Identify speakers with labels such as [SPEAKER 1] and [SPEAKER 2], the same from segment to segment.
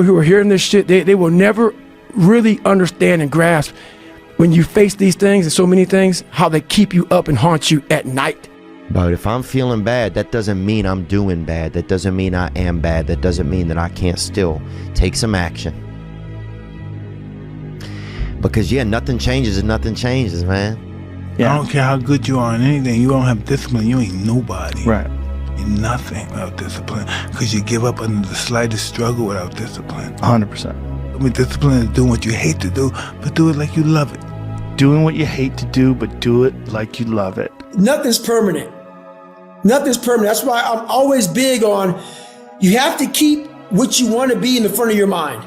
[SPEAKER 1] who are hearing this shit, they will never really understand and grasp when you face these things and so many things, how they keep you up and haunt you at night.
[SPEAKER 2] But if I'm feeling bad, that doesn't mean I'm doing bad. That doesn't mean I am bad. That doesn't mean that I can't still take some action. Because yeah, nothing changes and nothing changes, man.
[SPEAKER 3] Yeah. I don't care how good you are in anything. You don't have discipline, you ain't nobody.
[SPEAKER 1] Right.
[SPEAKER 3] You're nothing without discipline. Because you give up under the slightest struggle without discipline.
[SPEAKER 1] 100%.
[SPEAKER 3] I mean, discipline is doing what you hate to do, but do it like you love it.
[SPEAKER 4] Doing what you hate to do, but do it like you love it.
[SPEAKER 5] Nothing's permanent. Nothing's permanent. That's why I'm always big on, you have to keep what you want to be in the front of your mind,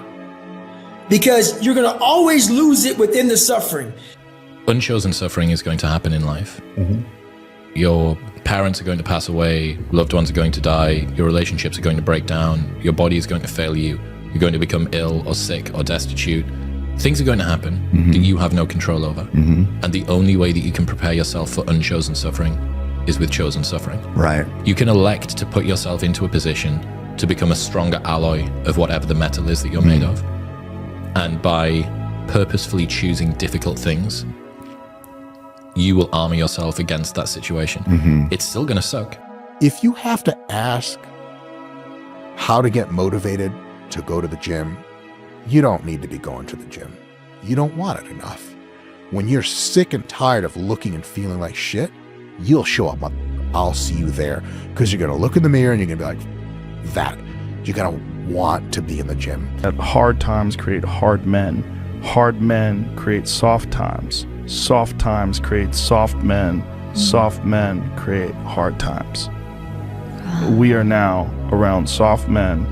[SPEAKER 5] because you're going to always lose it within the suffering.
[SPEAKER 6] Unchosen suffering is going to happen in life. Mm-hmm. Your parents are going to pass away, loved ones are going to die, your relationships are going to break down, your body is going to fail you, you're going to become ill or sick or destitute. Things are going to happen that you have no control over. And the only way that you can prepare yourself for unchosen suffering is with chosen suffering.
[SPEAKER 7] Right.
[SPEAKER 6] You can elect to put yourself into a position to become a stronger alloy of whatever the metal is that you're made of. And by purposefully choosing difficult things, you will armor yourself against that situation. It's still going to suck.
[SPEAKER 7] If you have to ask how to get motivated to go to the gym, you don't need to be going to the gym. You don't want it enough. When you're sick and tired of looking and feeling like shit, you'll show up. I'll see you there, because you're going to look in the mirror and you're going to be like, that. You're going to want to be in the gym.
[SPEAKER 4] Hard times create hard men. Hard men create soft times. Soft times create soft men. Soft men create hard times. We are now around soft men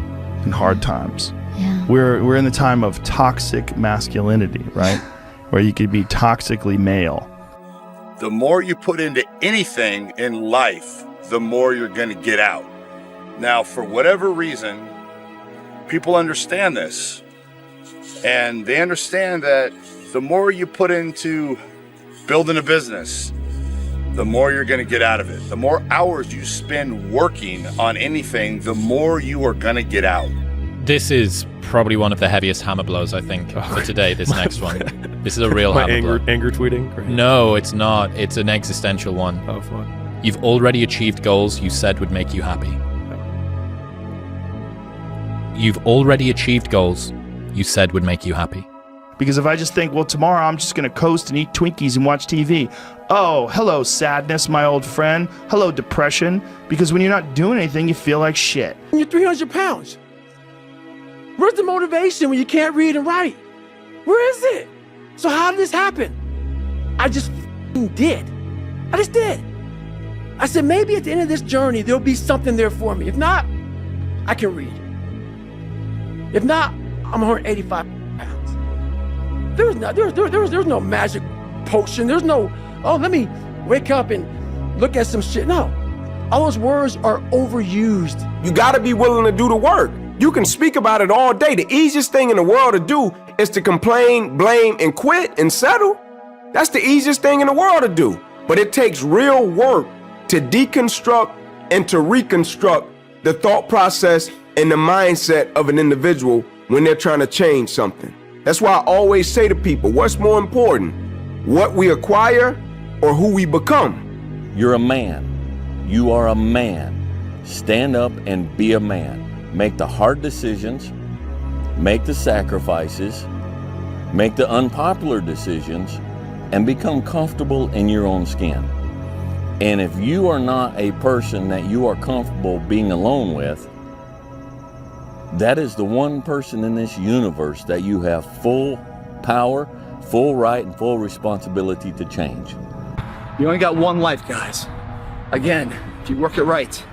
[SPEAKER 4] and hard times.
[SPEAKER 8] Yeah.
[SPEAKER 4] We're in the time of toxic masculinity, right? Where you could be toxically male.
[SPEAKER 9] The more you put into anything in life, the more you're going to get out. Now, for whatever reason, people understand this. And they understand that the more you put into building a business, the more you're going to get out of it. The more hours you spend working on anything, the more you are going to get out.
[SPEAKER 6] This is probably one of the heaviest hammer blows, I think, for today, this next one. This is a real hammer blow.
[SPEAKER 10] Anger tweeting? Great.
[SPEAKER 6] No, it's not. It's an existential one.
[SPEAKER 10] Oh, fun.
[SPEAKER 6] You've already achieved goals you said would make you happy. You've already achieved goals you said would make you happy.
[SPEAKER 4] Because if I just think, well, tomorrow I'm just going to coast and eat Twinkies and watch TV. Oh, hello, sadness, my old friend. Hello, depression. Because when you're not doing anything, you feel like shit.
[SPEAKER 1] You're 300 pounds. Where's the motivation when you can't read and write? Where is it? So how did this happen? I just did. I just did. I said, maybe at the end of this journey, there'll be something there for me. If not, I can read. If not, I'm 185 pounds. There's no magic potion. There's no, oh, let me wake up and look at some shit. No, all those words are overused.
[SPEAKER 11] You gotta be willing to do the work. You can speak about it all day. The easiest thing in the world to do is to complain, blame, and quit and settle. That's the easiest thing in the world to do. But it takes real work to deconstruct and to reconstruct the thought process and the mindset of an individual when they're trying to change something. That's why I always say to people, what's more important, what we acquire or who we become?
[SPEAKER 12] You're a man. You are a man. Stand up and be a man. Make the hard decisions, make the sacrifices, make the unpopular decisions, and become comfortable in your own skin. And if you are not a person that you are comfortable being alone with, that is the one person in this universe that you have full power, full right, and full responsibility to change.
[SPEAKER 13] You only got one life, guys. Again, if you work it right,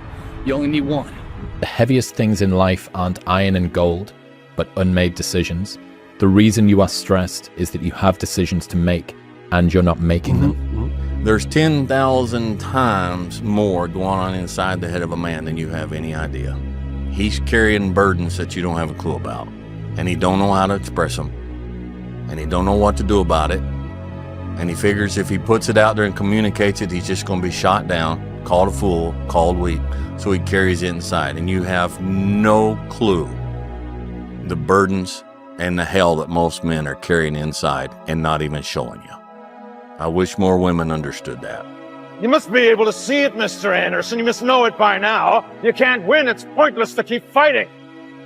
[SPEAKER 13] you only need one.
[SPEAKER 6] The heaviest things in life aren't iron and gold, but unmade decisions. The reason you are stressed is that you have decisions to make and you're not making them.
[SPEAKER 12] There's 10,000 times more going on inside the head of a man than you have any idea. He's carrying burdens that you don't have a clue about, and he don't know how to express them, and he don't know what to do about it, and he figures if he puts it out there and communicates it, he's just going to be shot down, called a fool, called weak, so he carries it inside, and you have no clue the burdens and the hell that most men are carrying inside and not even showing you. I wish more women understood that.
[SPEAKER 8] You must be able to see it, Mr. Anderson. You must know it by now. You can't win. It's pointless to keep fighting.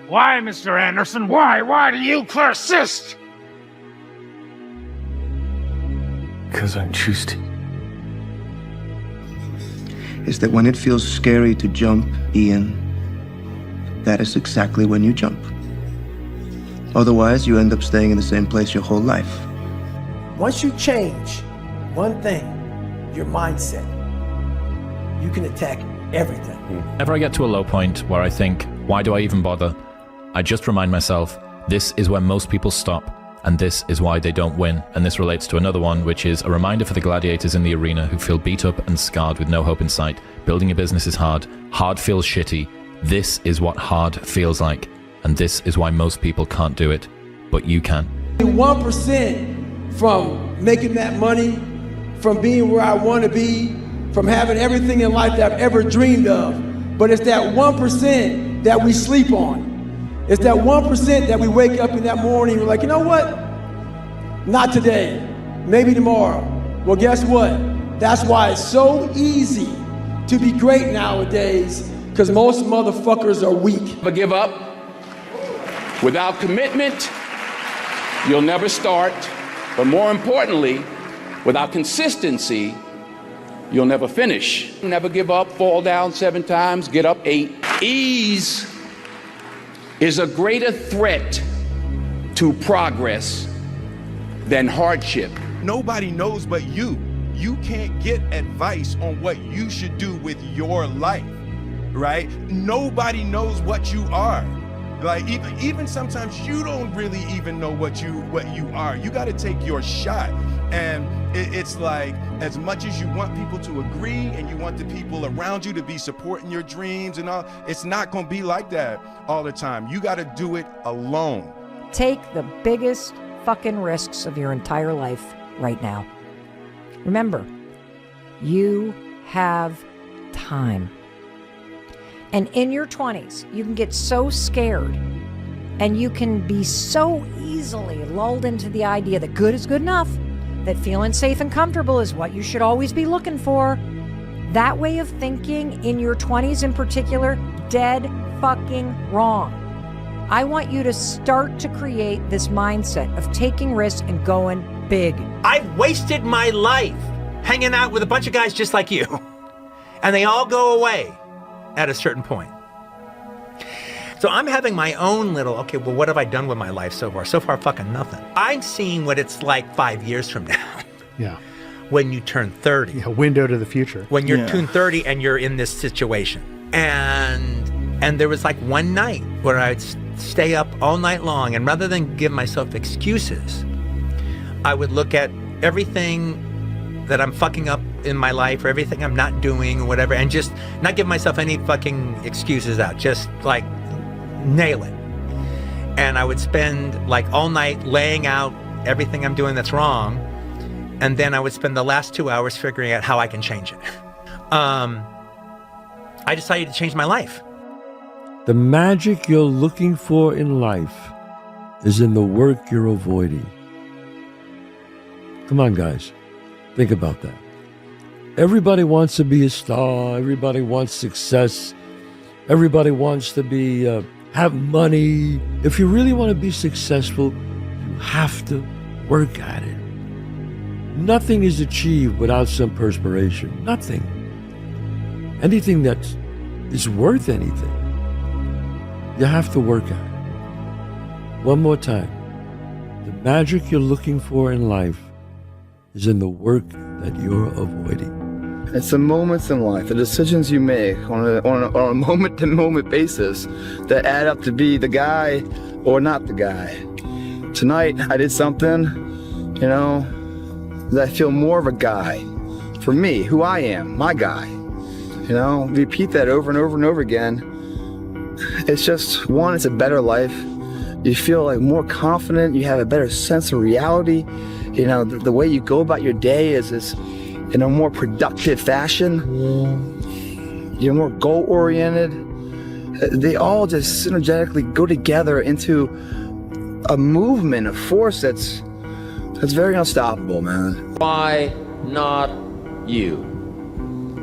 [SPEAKER 8] Why, Mr. Anderson? Why? Why do you persist?
[SPEAKER 10] Because I choose to.
[SPEAKER 14] Is that when it feels scary to jump, Ian, that is exactly when you jump. Otherwise, you end up staying in the same place your whole life.
[SPEAKER 1] Once you change one thing, your mindset, you can attack everything.
[SPEAKER 6] Whenever I get to a low point where I think, why do I even bother? I just remind myself, this is where most people stop, and this is why they don't win. And this relates to another one, which is a reminder for the gladiators in the arena who feel beat up and scarred with no hope in sight. Building a business is hard. Hard feels shitty. This is what hard feels like. And this is why most people can't do it, but you can.
[SPEAKER 5] 1% from making that money, from being where I want to be, from having everything in life that I've ever dreamed of. But it's that 1% that we sleep on. It's that 1% that we wake up in that morning, we're like, you know what? Not today, maybe tomorrow. Well, guess what? That's why it's so easy to be great nowadays, because most motherfuckers are weak.
[SPEAKER 15] Never give up. Without commitment, you'll never start. But more importantly, without consistency, you'll never finish. Never give up, fall down 7 times, get up 8. Ease is a greater threat to progress than hardship.
[SPEAKER 16] Nobody knows but you. You can't get advice on what you should do with your life, right? Nobody knows what you are. Like even sometimes you don't really even know what you are. You got to take your shot. And it's like, as much as you want people to agree and you want the people around you to be supporting your dreams and all, it's not going to be like that all the time. You got to do it alone.
[SPEAKER 17] Take the biggest fucking risks of your entire life right now. Remember, you have time. And in your 20s, you can get so scared and you can be so easily lulled into the idea that good is good enough, that feeling safe and comfortable is what you should always be looking for. That way of thinking in your 20s in particular, dead fucking wrong. I want you to start to create this mindset of taking risks and going big.
[SPEAKER 18] I've wasted my life hanging out with a bunch of guys just like you, and they all go away at a certain point. So I'm having my own little, okay, well, what have I done with my life so far? So far, fucking nothing. I'm seeing what it's like 5 years from now.
[SPEAKER 19] Yeah.
[SPEAKER 18] When you turn 30.
[SPEAKER 19] A window to the future.
[SPEAKER 18] When you're turn 30 and you're in this situation. And there was like one night where I'd stay up all night long, and rather than give myself excuses, I would look at everything that I'm fucking up in my life or everything I'm not doing or whatever, and just not give myself any fucking excuses out. Just like nail it. And I would spend like all night laying out everything I'm doing that's wrong, and then I would spend the last 2 hours figuring out how I can change it. I decided to change my life.
[SPEAKER 20] The magic you're looking for in life is in the work you're avoiding. Come on, guys. Think about that. Everybody wants to be a star. Everybody wants success. Everybody wants to be have money. If you really want to be successful, you have to work at it. Nothing is achieved without some perspiration. Nothing. Anything that is worth anything, you have to work at it. One more time. The magic you're looking for in life is in the work that you're avoiding.
[SPEAKER 21] It's the moments in life, the decisions you make on a moment-to-moment basis that add up to be the guy or not the guy. Tonight, I did something, that I feel more of a guy. For me, who I am, my guy. Repeat that over and over and over again. It's just, one, it's a better life. You feel like more confident, you have a better sense of reality. The way you go about your day is in a more productive fashion. You're more goal-oriented. they all just synergetically go together into a movement, a force that's very unstoppable, man.
[SPEAKER 19] Why not you?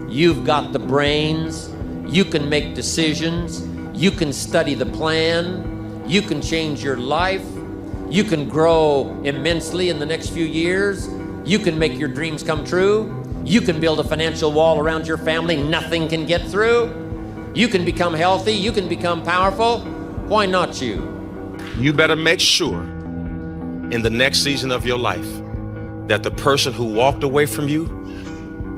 [SPEAKER 19] You've got the brains, you can make decisions, you can study the plan, you can change your life, you can grow immensely in the next few years, you can make your dreams come true, you can build a financial wall around your family nothing can get through, you can become healthy, you can become powerful. Why not you?
[SPEAKER 22] You better make sure in the next season of your life that the person who walked away from you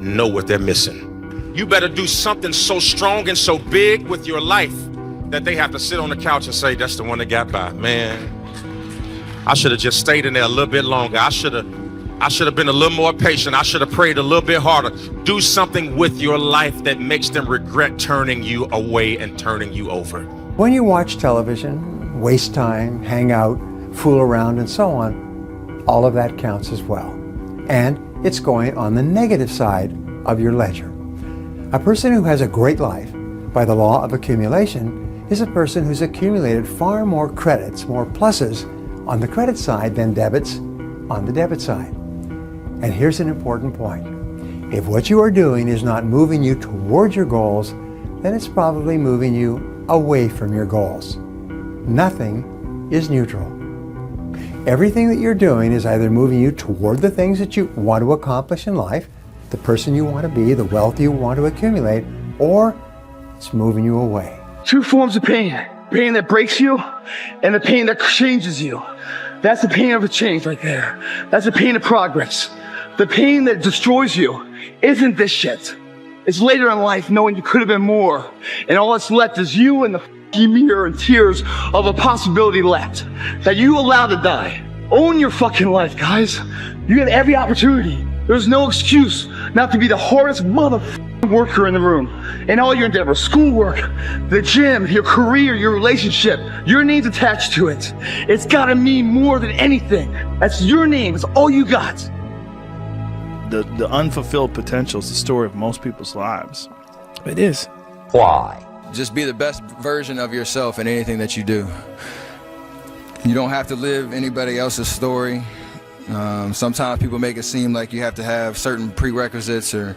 [SPEAKER 22] know what they're missing. You better do something so strong and so big with your life that they have to sit on the couch and say, that's the one that got by. Man, I should have just stayed in there a little bit longer. I should have been a little more patient. I should have prayed a little bit harder. Do something with your life that makes them regret turning you away and turning you over.
[SPEAKER 23] When you watch television, waste time, hang out, fool around, and so on, all of that counts as well. And it's going on the negative side of your ledger. A person who has a great life, by the law of accumulation, is a person who's accumulated far more credits, more pluses on the credit side than debits on the debit side. And here's an important point. If what you are doing is not moving you towards your goals, then it's probably moving you away from your goals. Nothing is neutral. Everything that you're doing is either moving you toward the things that you want to accomplish in life, the person you want to be, the wealth you want to accumulate, or it's moving you away.
[SPEAKER 21] Two forms of pain. Pain that breaks you and the pain that changes you. That's the pain of a change right there. That's the pain of progress. The pain that destroys you isn't this shit. It's later in life knowing you could have been more. And all that's left is you and the mirror and tears of a possibility left that you allowed to die. Own your fucking life, guys. You have every opportunity. There's no excuse not to be the hardest motherfucking worker in the room. In all your endeavors, schoolwork, the gym, your career, your relationship, your name's attached to it. It's gotta mean more than anything. That's your name, it's all you got.
[SPEAKER 4] The unfulfilled potential is the story of most people's lives.
[SPEAKER 1] It is.
[SPEAKER 19] Why?
[SPEAKER 13] Just be the best version of yourself in anything that you do. You don't have to live anybody else's story. Sometimes people make it seem like you have to have certain prerequisites or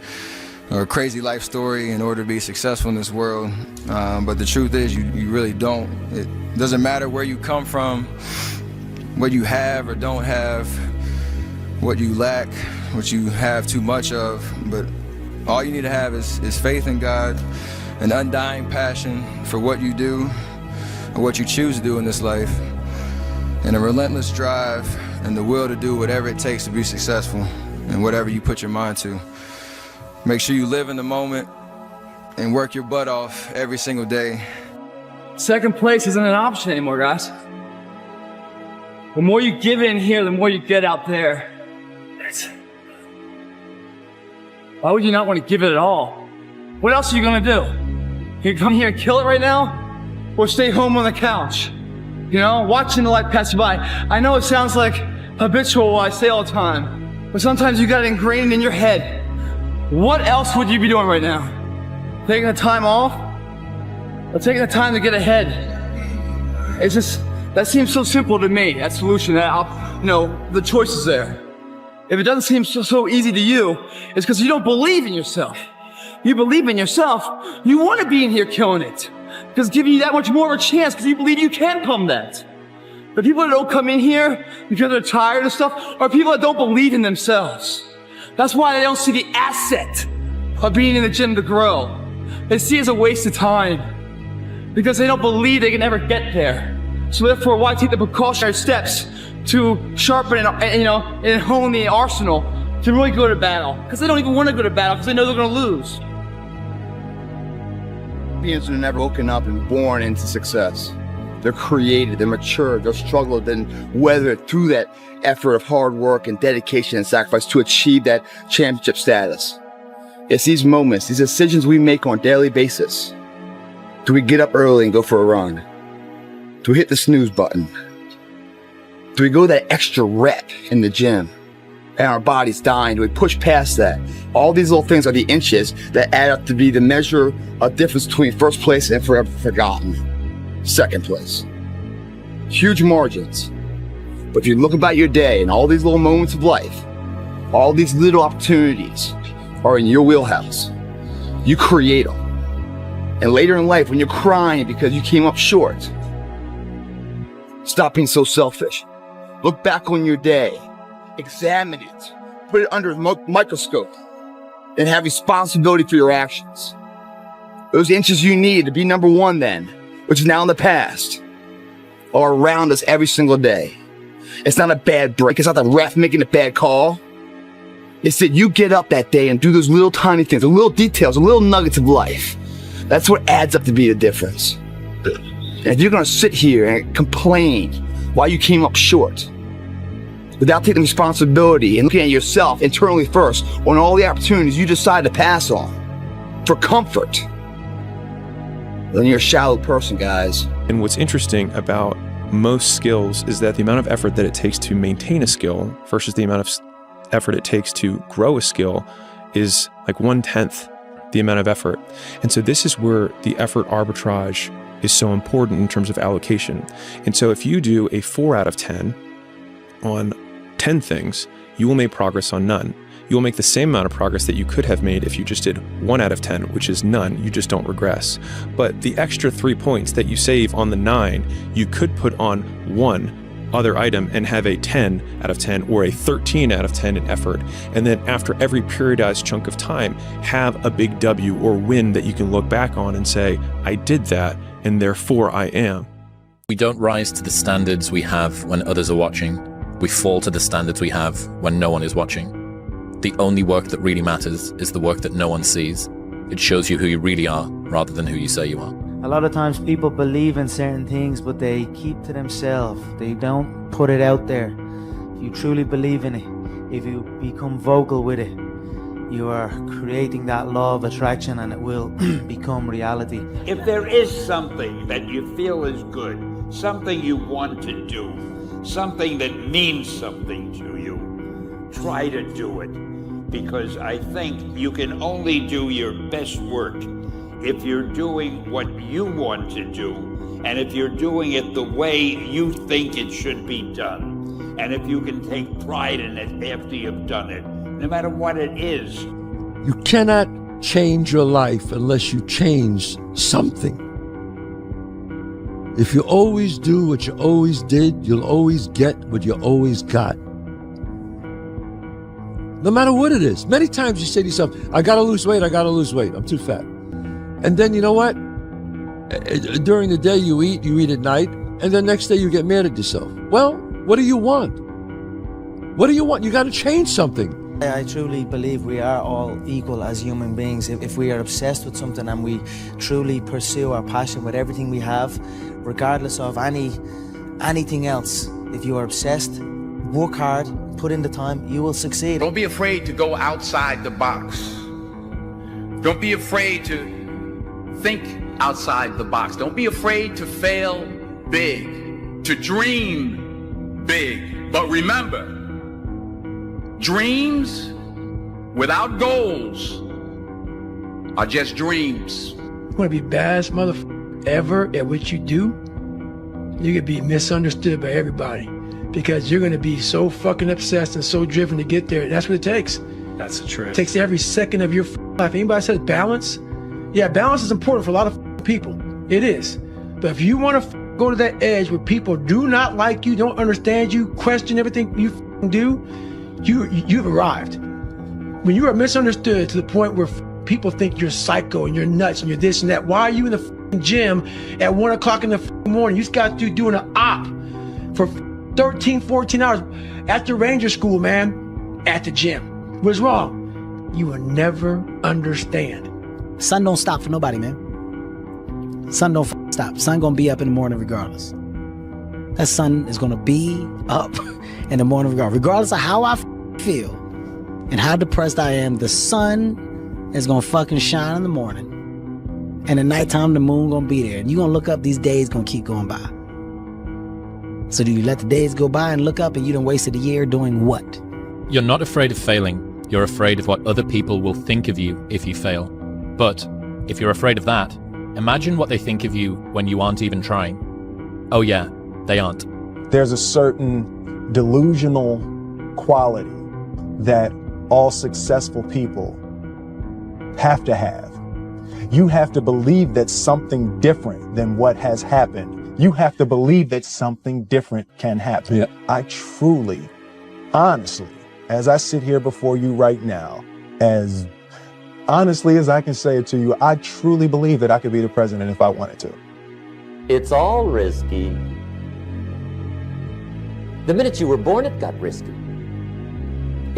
[SPEAKER 13] a crazy life story in order to be successful in this world. But the truth is you really don't. It doesn't matter where you come from, what you have or don't have, what you lack, what you have too much of, but all you need to have is faith in God, an undying passion for what you do or what you choose to do in this life, and a relentless drive and the will to do whatever it takes to be successful and whatever you put your mind to. Make sure you live in the moment and work your butt off every single day.
[SPEAKER 21] Second place isn't an option anymore, guys. The more you give in here, the more you get out there. Why would you not want to give it at all? What else are you gonna do? You come here and kill it right now? Or stay home on the couch? You know, watching the life pass you by. I know it sounds like habitual what I say all the time, but sometimes you got it ingrained in your head. What else would you be doing right now? Taking the time off? Or taking the time to get ahead? It's just, that seems so simple to me, that solution, the choice is there. If it doesn't seem so easy to you, it's because you don't believe in yourself. You believe in yourself, you want to be in here killing it. Because it's giving you that much more of a chance because you believe you can come that. The people that don't come in here because they're tired of stuff are people that don't believe in themselves. That's why they don't see the asset of being in the gym to grow. They see it as a waste of time because they don't believe they can ever get there. So therefore, why take the precautionary steps to sharpen and hone the arsenal to really go to battle? Because they don't even want to go to battle because they know they're going to lose. Champions are never woken up and born into success. They're created, they're mature, they're struggled and weathered through that effort of hard work and dedication and sacrifice to achieve that championship status. It's these moments, these decisions we make on a daily basis. Do we get up early and go for a run? Do we hit the snooze button? Do we go that extra rep in the gym? and our body's dying. We push past that. All these little things are the inches that add up to be the measure of difference between first place and forever forgotten. Second place. Huge margins. But if you look about your day and all these little moments of life, all these little opportunities are in your wheelhouse. You create them. And later in life, when you're crying because you came up short, stop being so selfish. Look back on your day, examine it, put it under a microscope, and have responsibility for your actions. Those inches you need to be number one then, which is now in the past, are around us every single day. It's not a bad break. It's not the ref making a bad call. It's that you get up that day and do those little tiny things, the little details, the little nuggets of life. That's what adds up to be the difference. And if you're going to sit here and complain why you came up short, without taking responsibility and looking at yourself internally first on all the opportunities you decide to pass on for comfort, then you're a shallow person, guys.
[SPEAKER 2] And what's interesting about most skills is that the amount of effort that it takes to maintain a skill versus the amount of effort it takes to grow a skill is like 1/10 the amount of effort. And so this is where the effort arbitrage is so important in terms of allocation. And so if you do a 4 out of 10 on 10 things, you will make progress on none. You will make the same amount of progress that you could have made if you just did 1 out of 10, which is none. You just don't regress. But the extra 3 points that you save on the 9, you could put on one other item and have a 10 out of 10 or a 13 out of 10 in effort. And then after every periodized chunk of time, have a big W or win that you can look back on and say, I did that, and therefore I am.
[SPEAKER 6] We don't rise to the standards we have when others are watching. We fall to the standards we have when no one is watching. The only work that really matters is the work that no one sees. It shows you who you really are rather than who you say you are.
[SPEAKER 3] A lot of times people believe in certain things, but they keep to themselves. They don't put it out there. If you truly believe in it, if you become vocal with it, you are creating that law of attraction and it will become reality.
[SPEAKER 7] If there is something that you feel is good, something you want to do, something that means something to you, try to do it. Because I think you can only do your best work if you're doing what you want to do, and if you're doing it the way you think it should be done, and if you can take pride in it after you've done it, no matter what it is.
[SPEAKER 20] You cannot change your life unless you change something. If you always do what you always did, you'll always get what you always got. No matter what it is. Many times you say to yourself, I gotta lose weight, I'm too fat. And then you know what? During the day you eat at night, and then next day you get mad at yourself. Well, what do you want? What do you want? You gotta change something.
[SPEAKER 3] I truly believe we are all equal as human beings. If we are obsessed with something and we truly pursue our passion with everything we have, regardless of anything else, if you are obsessed, work hard, put in the time, you will succeed.
[SPEAKER 7] Don't be afraid to go outside the box. Don't be afraid to think outside the box. Don't be afraid to fail big, to dream big. But remember, dreams without goals are just dreams.
[SPEAKER 1] You want to be baddest motherfucker ever at what you do? You could be misunderstood by everybody because you're going to be so fucking obsessed and so driven to get there. That's what it takes.
[SPEAKER 4] That's the truth.
[SPEAKER 1] It takes every second of your life. Anybody says balance? Yeah, balance is important for a lot of people. It is. But if you want to go to that edge where people do not like you, don't understand you, question everything you do, you've arrived. When you are misunderstood to the point where people think you're psycho and you're nuts and you're this and that, why are you in the gym at 1 o'clock in the morning? You just got to doing an op for 13, 14 hours at the Ranger School, man, at the gym. What's wrong? You will never understand.
[SPEAKER 24] Sun don't stop for nobody, man. Sun don't stop. Sun gonna be up in the morning regardless. That sun is gonna be up in the morning regardless of how I feel and how depressed I am. The sun is gonna fucking shine in the morning, and at nighttime the moon gonna be there, and you gonna look up. These days gonna keep going by. So do you let the days go by and look up and you done wasted a year doing what?
[SPEAKER 6] You're not afraid of failing. You're afraid of what other people will think of you if you fail. But if you're afraid of that, imagine what they think of you when you aren't even trying. Oh yeah, they aren't.
[SPEAKER 8] There's a certain delusional quality that all successful people have to have. You have to believe that something different than what has happened. You have to believe that something different can happen. Yeah. I truly, honestly, as I sit here before you right now, as honestly as I can say it to you, I truly believe that I could be the president if I wanted to.
[SPEAKER 19] It's all risky. The minute you were born, it got risky.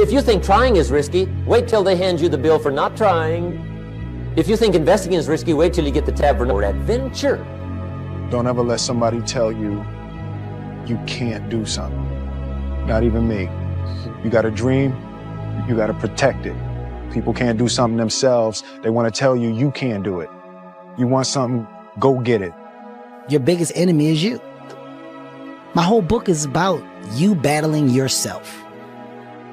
[SPEAKER 19] If you think trying is risky, wait till they hand you the bill for not trying. If you think investing is risky, wait till you get the tab for adventure.
[SPEAKER 8] Don't ever let somebody tell you you can't do something. Not even me. You got a dream, you got to protect it. People can't do something themselves. They want to tell you you can't do it. You want something, go get it.
[SPEAKER 24] Your biggest enemy is you. My whole book is about you battling yourself.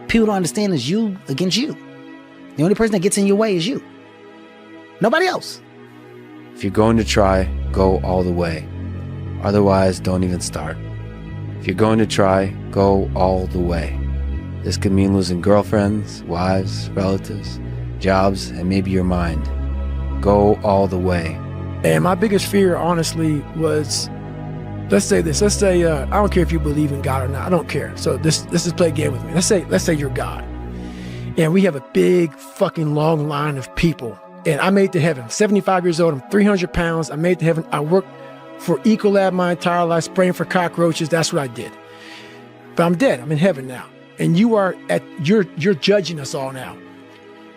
[SPEAKER 24] People don't understand it's you against you. The only person that gets in your way is you. Nobody else.
[SPEAKER 9] If you're going to try, go all the way. Otherwise, don't even start. If you're going to try, go all the way. This could mean losing girlfriends, wives, relatives, jobs, and maybe your mind. Go all the way.
[SPEAKER 1] And my biggest fear, honestly, was, let's say this. Let's say, I don't care if you believe in God or not. I don't care. So this is play a game with me. Let's say you're God. And we have a big fucking long line of people. And I made it to heaven. 75 years old. I'm 300 pounds. I made it to heaven. I worked for Ecolab my entire life, spraying for cockroaches. That's what I did. But I'm dead. I'm in heaven now. And you're judging us all now.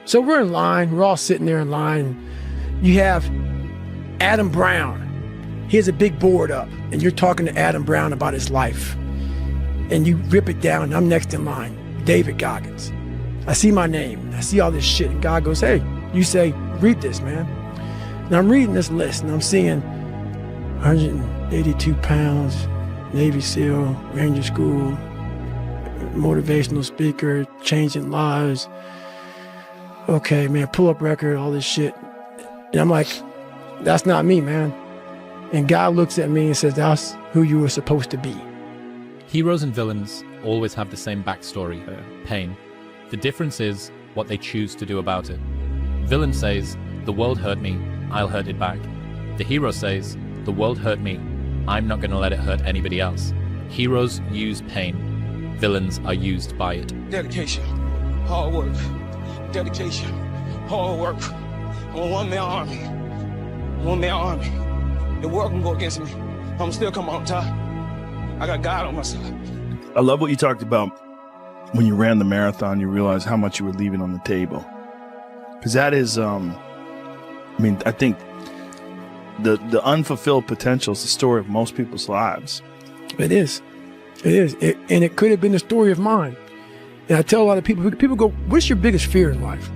[SPEAKER 1] So we're in line. We're all sitting there in line. You have Adam Brown. He has a big board up, and you're talking to Adam Brown about his life. And you rip it down, and I'm next in line, David Goggins. I see my name. I see all this shit. And God goes, hey, you say, read this, man. And I'm reading this list, and I'm seeing 182 pounds, Navy SEAL, Ranger School, motivational speaker, changing lives. Okay, man, pull-up record, all this shit. And I'm like, that's not me, man. And God looks at me and says, that's who you were supposed to be.
[SPEAKER 6] Heroes and villains always have the same backstory, pain. The difference is what they choose to do about it. Villain says, the world hurt me, I'll hurt it back. The hero says, the world hurt me, I'm not going to let it hurt anybody else. Heroes use pain. Villains are used by it.
[SPEAKER 11] Dedication, hard work. Dedication, hard work. I'm a one-man army. One-man army. The world can go against me. I'm still coming on top. I got God on my side.
[SPEAKER 4] I love what you talked about when you ran the marathon. You realized how much you were leaving on the table. Because that is, I think the unfulfilled potential is the story of most people's lives.
[SPEAKER 1] It is. It is. And it could have been the story of mine. And I tell a lot of people go, what's your biggest fear in life?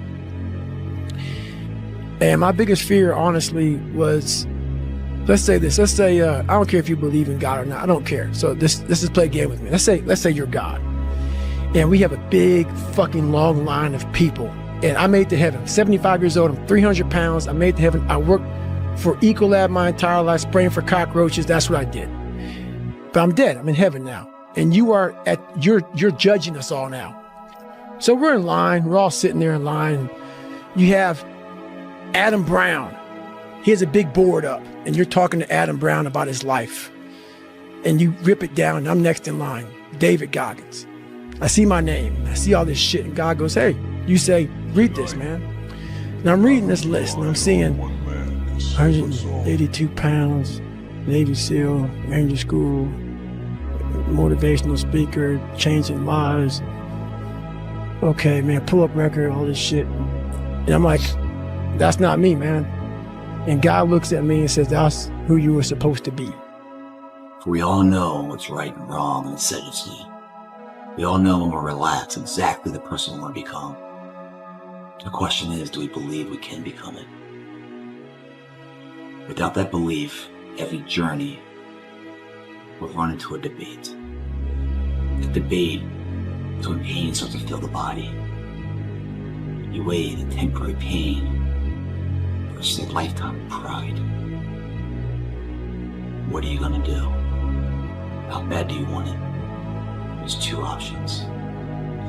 [SPEAKER 1] And my biggest fear, honestly, was, let's say this. Let's say, I don't care if you believe in God or not. I don't care. So this is play a game with me. Let's say you're God. And we have a big fucking long line of people. And I made it to heaven. 75 years old. I'm 300 pounds. I made it to heaven. I worked for Ecolab my entire life, spraying for cockroaches. That's what I did. But I'm dead. I'm in heaven now. And you're judging us all now. So we're in line. We're all sitting there in line. You have Adam Brown. He has a big board up, and you're talking to Adam Brown about his life. And you rip it down, and I'm next in line, David Goggins. I see my name. I see all this shit, and God goes, hey, you say, read this, man. And I'm reading this list, and I'm seeing 182 pounds, Navy SEAL, Ranger School, motivational speaker, changing lives. Okay, man, pull-up record, all this shit. And I'm like, that's not me, man. And God looks at me and says, that's who you were supposed to be.
[SPEAKER 12] We all know what's right and wrong and seriously. We all know when we're relaxed exactly the person we want to become. The question is, do we believe we can become it? Without that belief, every journey will run into a debate. The debate So when pain starts to fill the body, you weigh the temporary pain versus a lifetime of pride. What are you gonna do? How bad do you want it? There's two options.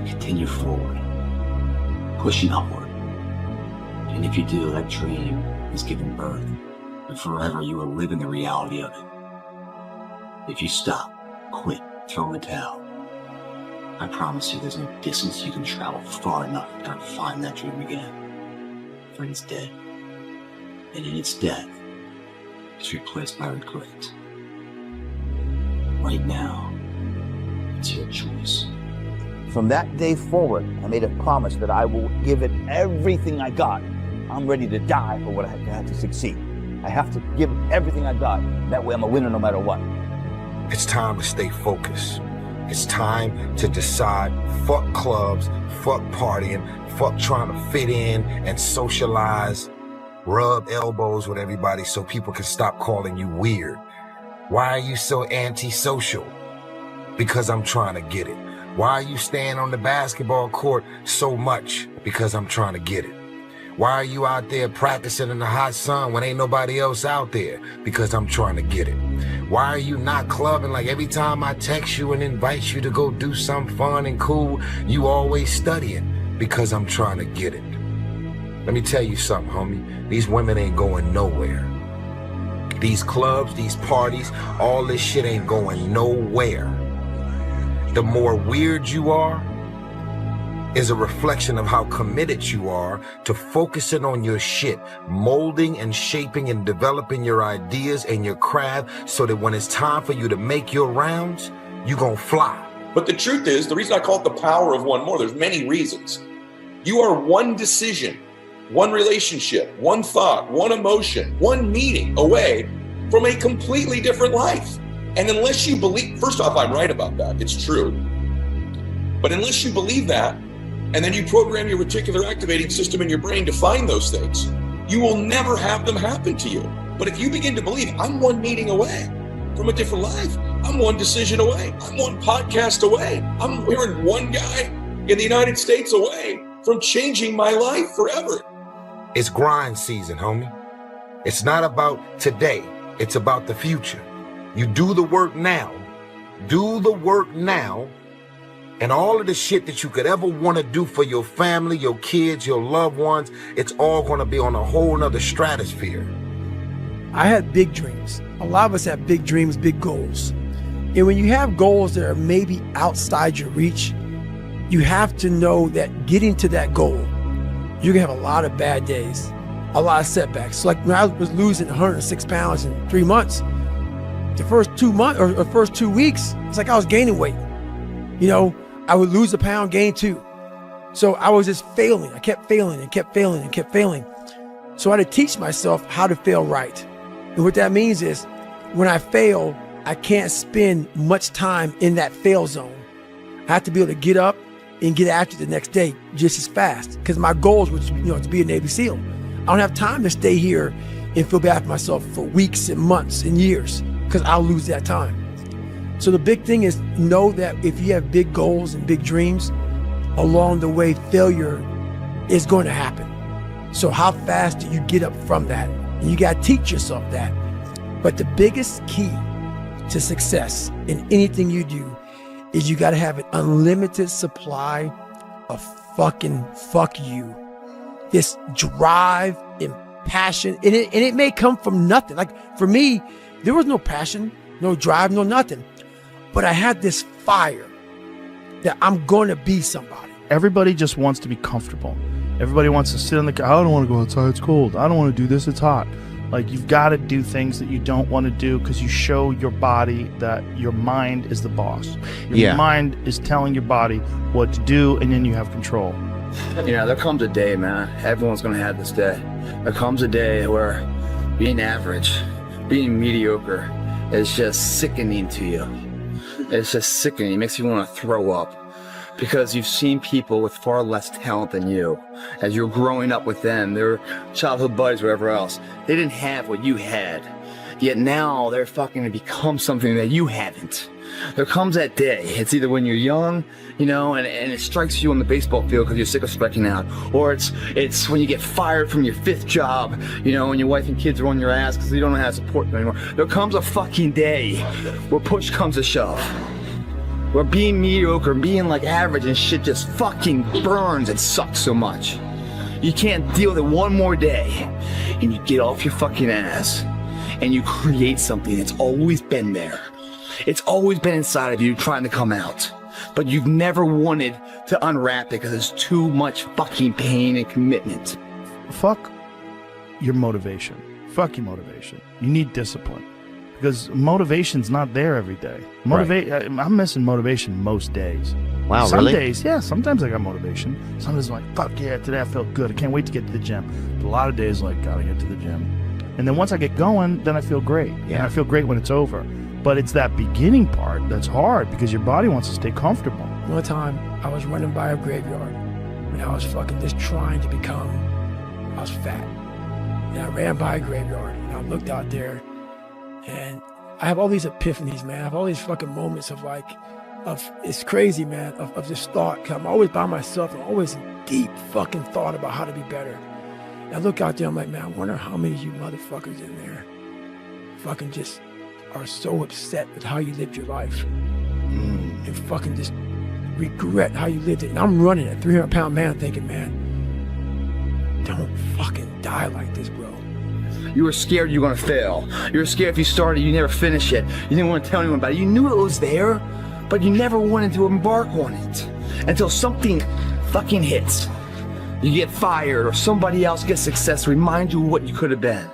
[SPEAKER 12] Continue forward, pushing upward. And if you do, that dream is given birth, and forever you will live in the reality of it. If you stop, quit, throw in the towel, I promise you there's no distance you can travel far enough to find that dream again. For it's dead. And in its death, it's replaced by regret. Right now, it's your choice.
[SPEAKER 5] From that day forward, I made a promise that I will give it everything I got. I'm ready to die for what I have to succeed. I have to give everything I got. That way I'm a winner no matter what.
[SPEAKER 10] It's time to stay focused. It's time to decide, fuck clubs, fuck partying, fuck trying to fit in and socialize, rub elbows with everybody so people can stop calling you weird. Why are you so antisocial? Because I'm trying to get it. Why are you staying on the basketball court so much? Because I'm trying to get it. Why are you out there practicing in the hot sun when ain't nobody else out there? Because I'm trying to get it. Why are you not clubbing like every time I text you and invite you to go do something fun and cool, you always studying? Because I'm trying to get it. Let me tell you something, homie. These women ain't going nowhere. These clubs, these parties, all this shit ain't going nowhere. The more weird you are is a reflection of how committed you are to focusing on your shit, molding and shaping and developing your ideas and your craft so that when it's time for you to make your rounds, you gonna fly.
[SPEAKER 14] But the truth is, the reason I call it the power of one more, there's many reasons. You are one decision, one relationship, one thought, one emotion, one meeting away from a completely different life. And unless you believe, first off, I'm right about that, it's true. But unless you believe that, and then you program your reticular activating system in your brain to find those things, you will never have them happen to you. But if you begin to believe, I'm one meeting away from a different life, I'm one decision away, I'm one podcast away, I'm hearing one guy in the United States away from changing my life forever.
[SPEAKER 10] It's grind season, homie. It's not about today, it's about the future. You do the work now, and all of the shit that you could ever want to do for your family, your kids, your loved ones, it's all going to be on a whole nother stratosphere.
[SPEAKER 1] I had big dreams. A lot of us have big dreams, big goals. And when you have goals that are maybe outside your reach, you have to know that getting to that goal, you're gonna have a lot of bad days, a lot of setbacks. So like when I was losing 106 pounds in 3 months, the first 2 months or first 2 weeks, it's like I was gaining weight. You know, I would lose a pound, gain 2. So I was just failing. I kept failing and kept failing and kept failing. So I had to teach myself how to fail right. And what that means is when I fail, I can't spend much time in that fail zone. I have to be able to get up and get after it the next day just as fast. Because my goals was, to be a Navy SEAL. I don't have time to stay here and feel bad for myself for weeks and months and years because I'll lose that time. So the big thing is know that if you have big goals and big dreams, along the way, failure is going to happen. So how fast do you get up from that? And you got to teach yourself that. But the biggest key to success in anything you do is you got to have an unlimited supply of fucking fuck you. This drive and passion. And it may come from nothing. Like for me, there was no passion, no drive, no nothing. But I had this fire that I'm going to be somebody.
[SPEAKER 4] Everybody just wants to be comfortable. Everybody wants to sit on the couch. I don't want to go outside, it's cold. I don't want to do this, it's hot. Like you've got to do things that you don't want to do because you show your body that your mind is the boss. Your mind is telling your body what to do, and then you have control.
[SPEAKER 21] There comes a day, man. Everyone's going to have this day. There comes a day where being average, being mediocre is just sickening to you. It's just sickening. It makes you want to throw up because you've seen people with far less talent than you. As you're growing up with them, their childhood buddies, whatever else, they didn't have what you had. Yet now they're fucking to become something that you haven't. There comes that day. It's either when you're young, you know, and it strikes you on the baseball field because you're sick of striking out, or it's when you get fired from your 5th job, you know, and your wife and kids are on your ass because you don't know how to support them anymore. There comes a fucking day where push comes to shove, where being mediocre, being like average and shit just fucking burns and sucks so much. You can't deal with it one more day, and you get off your fucking ass and you create something that's always been there. It's always been inside of you trying to come out, but you've never wanted to unwrap it because there's too much fucking pain and commitment.
[SPEAKER 4] Fuck your motivation. Fuck your motivation. You need discipline, because motivation's not there every day. I'm missing motivation most days.
[SPEAKER 15] Wow,
[SPEAKER 4] Some
[SPEAKER 15] really?
[SPEAKER 4] days, yeah, sometimes I got motivation. Sometimes I'm like, fuck yeah, today I felt good. I can't wait to get to the gym. But a lot of days, like, gotta get to the gym. And then once I get going, then I feel great.
[SPEAKER 15] Yeah.
[SPEAKER 4] And I feel great when it's over. But it's that beginning part that's hard because your body wants to stay comfortable.
[SPEAKER 1] One time, I was running by a graveyard, and I was fucking just trying to become, I was fat. And I ran by a graveyard, and I looked out there, and I have all these epiphanies, man. I have all these fucking moments of like, it's crazy, man, of just thought. 'Cause I'm always by myself. I'm always in deep fucking thought about how to be better. And I look out there, I'm like, man, I wonder how many of you motherfuckers in there fucking just are so upset with how you lived your life and fucking just regret how you lived it. And I'm running a 300-pound man thinking, man, don't fucking die like this, bro.
[SPEAKER 21] You were scared you were gonna fail. You were scared if you started, you never finish it. You didn't want to tell anyone about it. You knew it was there, but you never wanted to embark on it until something fucking hits. You get fired or somebody else gets success, remind you of what you could have been.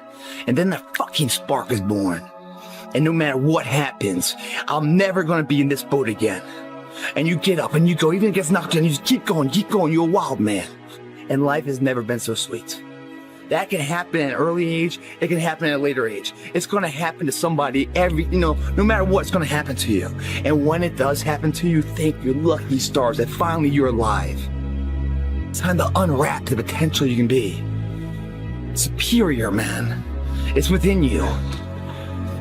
[SPEAKER 21] And then the fucking spark is born. And no matter what happens, I'm never gonna be in this boat again. And you get up and you go, even if it gets knocked down, you just keep going, you're a wild man. And life has never been so sweet. That can happen at an early age, it can happen at a later age. It's gonna happen to somebody no matter what, it's gonna happen to you. And when it does happen to you, thank your lucky stars that finally you're alive. It's time to unwrap the potential you can be. Superior, man. It's within you.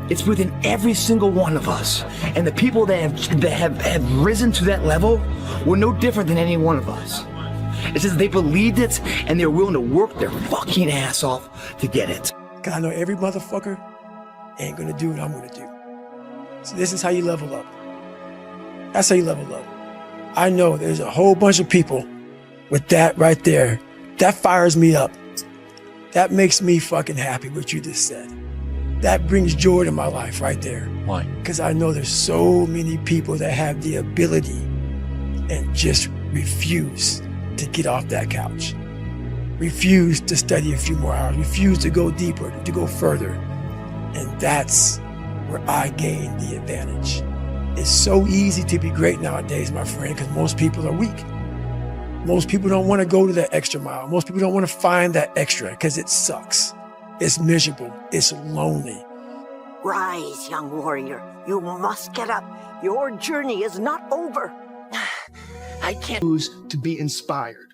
[SPEAKER 21] It's within every single one of us. And the people that have risen to that level were no different than any one of us. It's just they believed it and they're willing to work their fucking ass off to get it.
[SPEAKER 1] Cause I know every motherfucker ain't gonna do what I'm gonna do. So this is how you level up. That's how you level up. I know there's a whole bunch of people with that right there. That fires me up. That makes me fucking happy, what you just said. That brings joy to my life right there.
[SPEAKER 15] Why?
[SPEAKER 1] Because I know there's so many people that have the ability and just refuse to get off that couch. Refuse to study a few more hours. Refuse to go deeper, to go further. And that's where I gain the advantage. It's so easy to be great nowadays, my friend, because most people are weak. Most people don't want to go to that extra mile. Most people don't want to find that extra because it sucks. It's miserable. It's lonely.
[SPEAKER 16] Rise, young warrior. You must get up. Your journey is not over.
[SPEAKER 17] I can't choose to be inspired.